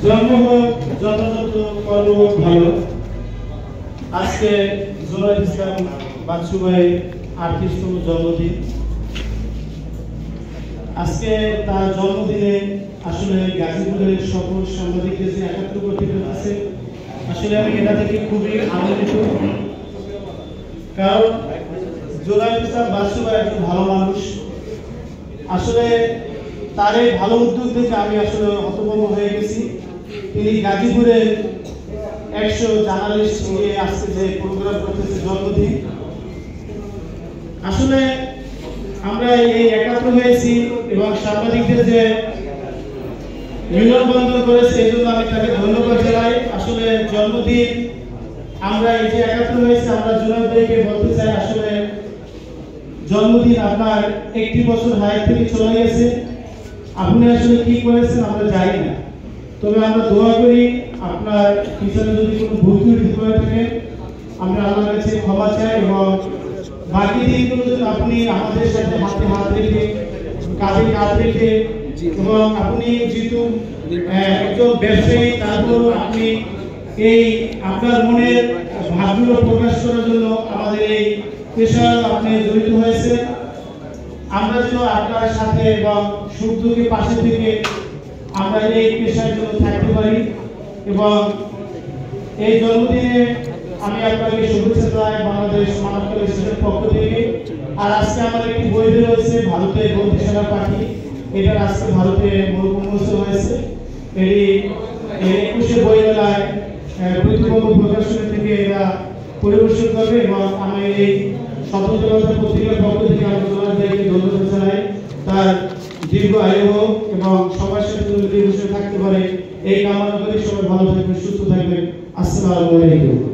জন্ম হোক যথাযথ কর্ম ভালো। আজকে জুনায়েদ ইসলাম বাচ্চু ভাই 38তম জন্মদিন। আজকে তার জন্মদিনে আসলে গাজীপুরের সকল সাংবাদিকদের যে একাত্র করতে পেরেছে, আসলে আমি এটা থেকে খুবই আনন্দিত। কারণ জুনায়েদ ইসলাম বাচ্চু ভাই একজন ভালো মানুষ। আসলে তার এই ভালো উদ্যোগ দেখে আমি আসলে হতভম্ব হয়ে গেছি। তিনি গাজীপুরে 100 জার্নালিস্ট নিয়ে আজকে যে প্রোগ্রাম করতেছে জন্মদিন, আসলে আমরা এই একাত্র হয়েছি এবং সাংবাদিকদের যে মিলনবন্ধন করেছে এই জন্য আমি তাকে ধন্যবাদ জানাই। আসলে জন্মদিন আমরা এই যে একাত্র হয়েছি, আমরা জুনায়েদ ভাইকে বলতে চাই আসলে জন্মদিন আপনার 1 বছর হায়াত থেকে চলে গেছে। আপনি আসলে কি করেছেন আমরা জানি না, তবে আমরা দোয়া করি আপনার পিছনে যদি কোনো ভুল ত্রুটি হয়ে থাকে আমরা আল্লাহর কাছে ক্ষমা চাই, এবং বাকি দিনগুলো যদি আপনি আমাদের সাথে হাতে হাত রেখে কাঁধে কাঁধ রেখে, এবং আপনি যেহেতু একজন ব্যবসায়ী তারপর আপনি এই আপনার মনের ভাবগুলো প্রকাশ করার জন্য আমাদের এই পেশায় আপনি জড়িত হয়েছে। আমরা যেন আপনার সাথে এবং সুখ দুঃখে পাশে থেকে আমরা এই পেশার জন্য থাকতে পারি। এবং এই জন্মদিনে আমি আপনাকে শুভেচ্ছা জানাই বাংলাদেশ মানব কল্যাণ পক্ষ থেকে। আর আজকে আমার একটি বই রয়েছে ভারতের বন্ধু সেনা পাখি, এটা আজকে ভারতে উন্মোচন হয়েছে। এই 21শে বই মেলায় প্রতিবন্ধ প্রকাশনী থেকে এরা পরিবেশন করবে, এবং আমি এই স্বতন্ত্রতা পত্রিকার পক্ষ থেকে আমি ধন্যবাদ জানাই। তার দীর্ঘ আয়ু হোক এবং সবার সাথে থাকতে পারে এই কামনা করি। সবাই ভালো থাকবেন, সুস্থ থাকবেন। আসসালামু আলাইকুম।